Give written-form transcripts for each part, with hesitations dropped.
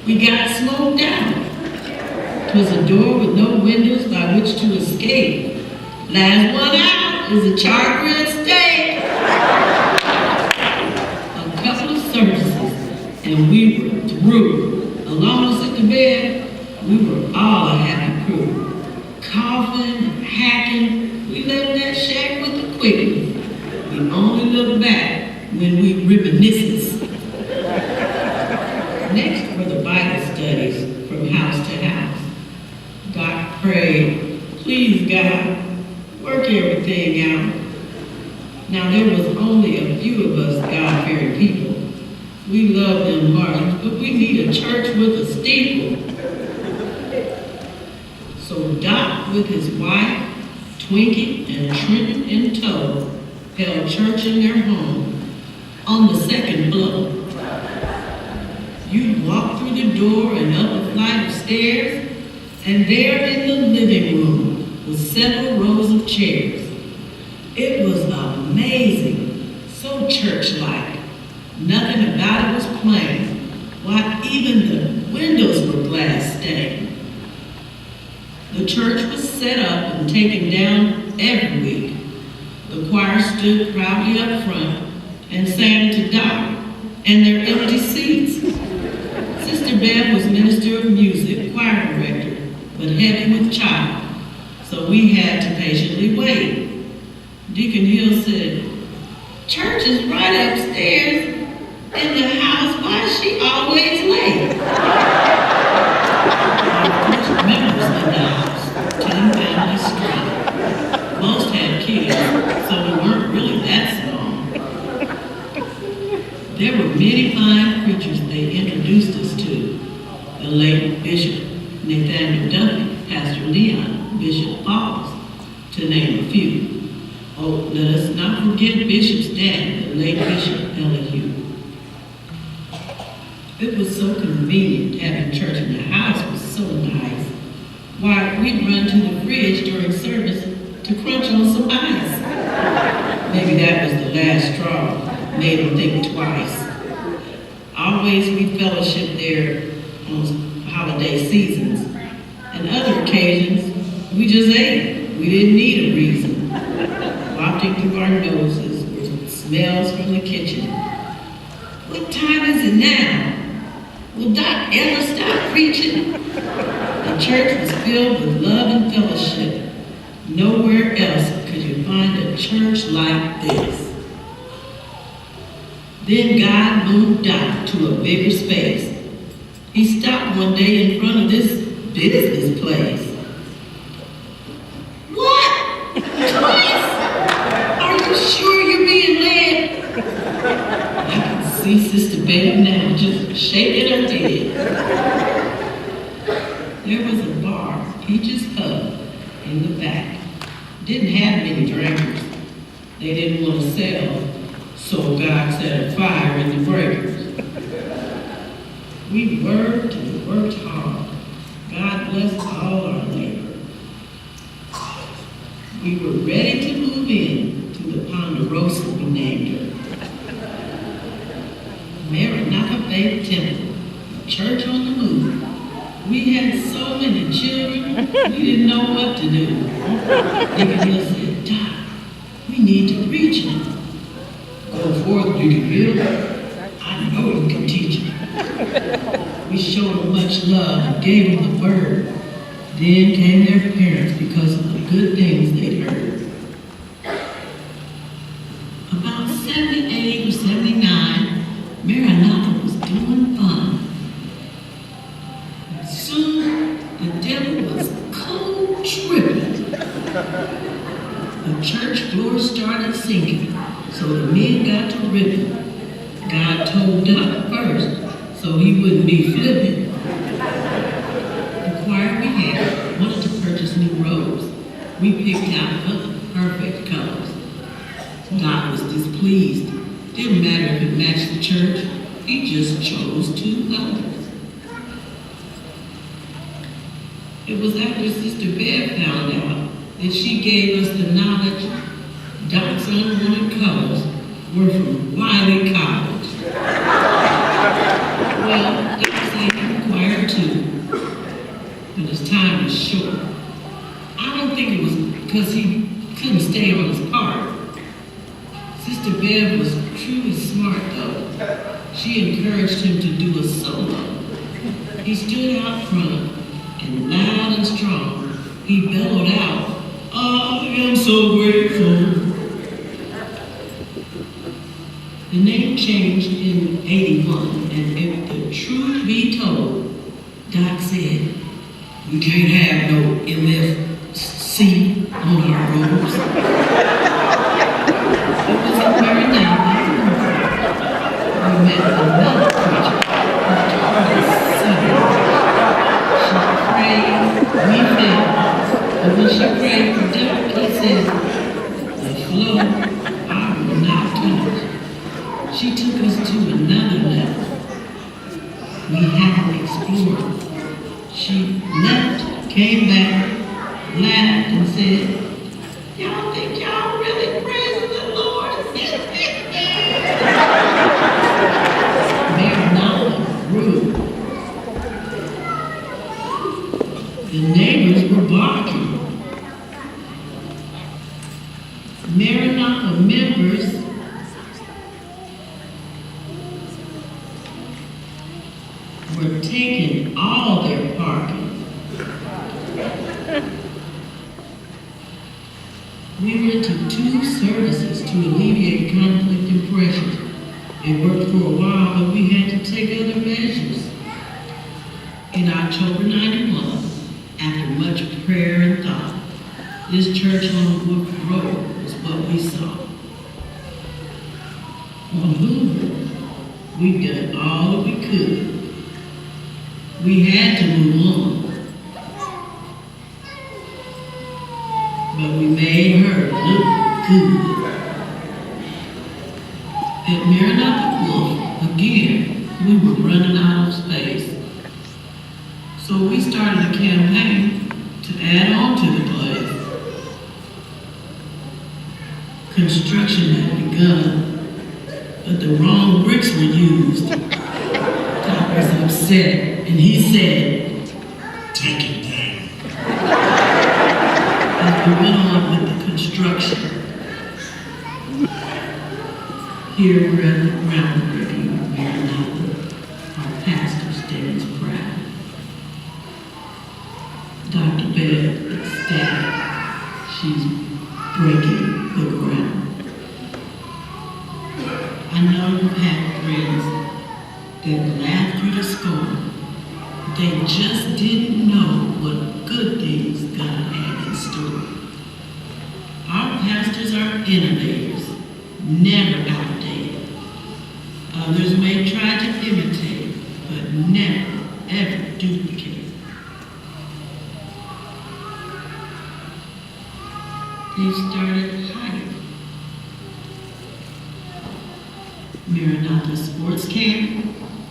We got smoked out. 'Twas a door with no windows by which to escape. Last one out is a charred grilled steak. A couple of services, and we were through. Along us at the bed, we were all a happy crew. Coughing and hacking, we left that shack with the quickness. We only look back when we reminisce. Next were the Bible studies from house to house. Doc prayed, please God, work everything out. Now there was only a few of us God-fearing people. We love them hearts, but we need a church with a steeple. So Doc with his wife, Twinkie and Trenton in tow, held church in their home on the second floor. You'd walk through the door and up a flight of stairs, and there in the living room was several rows of chairs. It was amazing, so church-like. Nothing about it was plain. Why, even the windows were glass stained. The church was set up and taken down every week. The choir stood proudly up front and sang to Doc and their empty seats. Sister Bev was minister of music, choir director, but heavy with child, so we had to patiently wait. Deacon Hill said, church is right upstairs in the house. Why is she always late? Most members in the house, 10 families strong. Most had kids, so we weren't really that small. There were many fine preachers they introduced us to. The late Bishop Nathaniel Duffy, Pastor Leon, Bishop Falls, to name a few. Oh, let us not forget Bishop's dad, the late Bishop Elihu. It was so convenient having church in the house was so nice. Why, we'd run to the fridge during service to crunch on some ice. Maybe that was the last straw, made them think twice. Always we fellowship there on holiday seasons. And other occasions, we just ate. We didn't need a reason. Wafting through our noses were smells from the kitchen. What time is it now? Will Doc ever stop preaching? The church was filled with love and fellowship. Nowhere else could you find a church like this. Then God moved Doc to a bigger space. He stopped one day in front of this business place. What? Twice? Are you sure you're being led? I can see Sister Betty now just shaking her head. There was a bar, Peach's Pub, in the back. Didn't have many drinkers. They didn't want to sell, so God set a fire in the breakers. We worked and worked hard. God bless all our labor. We were ready to move in to the Ponderosa, we named her. Maranatha Faith Temple, a church on the move. We had so many children, we didn't know what to do. Deacon Hill said, Doc, we need to preach now. Go forth, Deacon Hill. I know you can teach them. We showed them much love and gave them the word. Then came their parents because of the good things they'd heard. About 78 or 79, Maranatha was doing fine. Soon, the devil was cold tripping. The church floor started sinking, so the men got to ripping. God told Doc first, so he wouldn't be flipping. The choir we had wanted to purchase new robes. We picked out the perfect colors. Doc was displeased. Didn't matter if it matched the church, he just chose two others. It was after Sister Bev found out that she gave us the knowledge Doc's unwanted colors were from Wiley College. Well, it was like choir too, but his time was short. I don't think it was because he couldn't stay on his part. Sister Bev was truly smart though. She encouraged him to do a solo. He stood out front and loud and strong, he bellowed out, "I am so grateful." The name changed in '81, and if the truth be told, Doc said, "We can't have no MFC on our robes." It was in Maranatha. We met another preacher who taught us Sunday. She prayed, we fell. But when she prayed for Doc, he said, "The flow I will not touch." She took us to another level. We had explored. She left, came back, laughed, and said, "Y'all think y'all really praising the Lord?" Maranatha grew. The neighbors were barking. Maranatha members were taking all their parking. We went to 2 services to alleviate conflict and pressure. It worked for a while, but we had to take other measures. In October '91, after much prayer and thought, this church on Wood Road was what we saw. On Hoover, we'd done all that we could. We had to move on. But we made her look good. At Maranatha Wolf, again, we were running out of space. So we started a campaign to add on to the place. Construction had begun, but the wrong bricks were used. Doc was upset, and he said, "Take it down." As we went on with the construction, here we're at the groundbreaking of Maranatha. Our pastor stands proud. Dr. Bev is ecstatic. She's breaking the ground. I know you've had friends that laughed you to scorn. They just didn't know what good things God had in store. Our pastors are innovators, never outdated. Others may try to imitate, but never, ever duplicate. They started higher. Maranatha Sports Camp,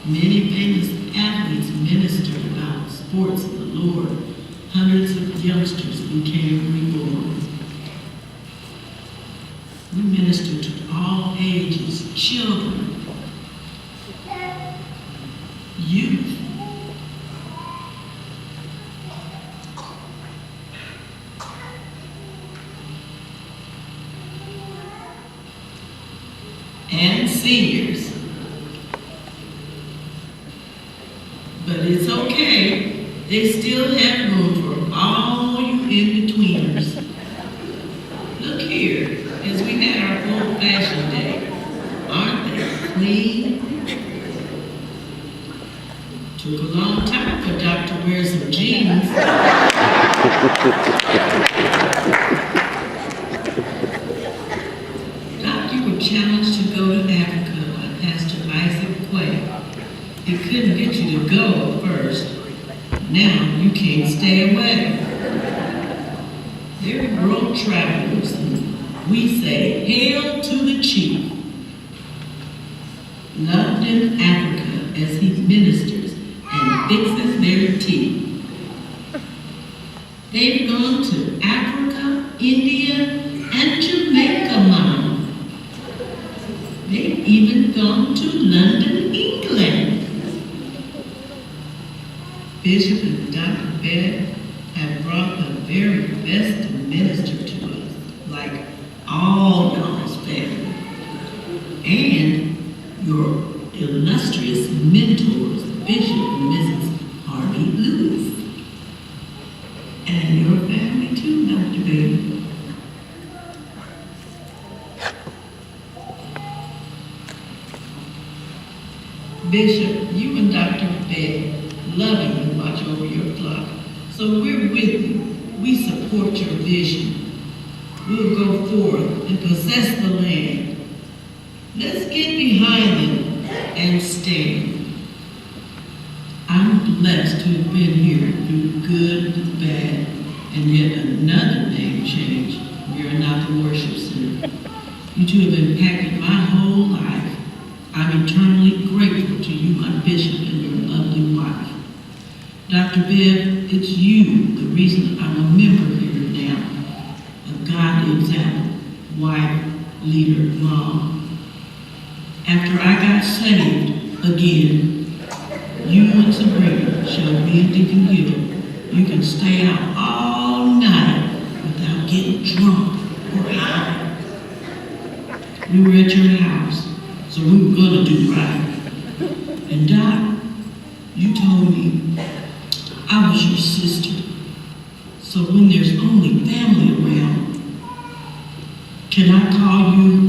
many famous athletes ministered about sports of the Lord. Hundreds of youngsters became reborn. We ministered to all ages, children, youth. And seniors. But it's okay. They still have room for all you in-betweeners. Look here, as we had our old-fashioned day. Aren't they clean? Took a long time for Doc to wear some jeans. Doc, you were challenged to go to Africa by Pastor Isaac Quay. He couldn't get you to go first. Now you can't stay away. They're world travelers, and we say, hail to the chief. Loved in Africa as he ministers and fixes their teeth. They've gone to Africa, India, and Jamaica, Mom. They've even gone to London, England. Bishop and Dr. Beth have brought the very best to minister to us, like all y'all's family. And your illustrious mentors, Bishop and Mrs. Harvey Lewis. And your family too, Dr. Beth. Bishop, you and Dr. Beth lovingly watch over your flock. So we're with you. We support your vision. We'll go forth and possess the land. Let's get behind them and stand. I'm blessed to have been here through good and bad, and yet another name change. We are not the worship center. You two have impacted my whole life. I'm eternally grateful to you, my bishop, and your lovely wife. Dr. Bev, it's you, the reason I'm a member here now. A godly example, wife, leader, mom. After I got saved again, you and Sabrina showed me and Deacon Hill you can stay out all night without getting drunk or high. We were at your house, so we were gonna do right. And Doc, you told me I was your sister. So when there's only family around, can I call you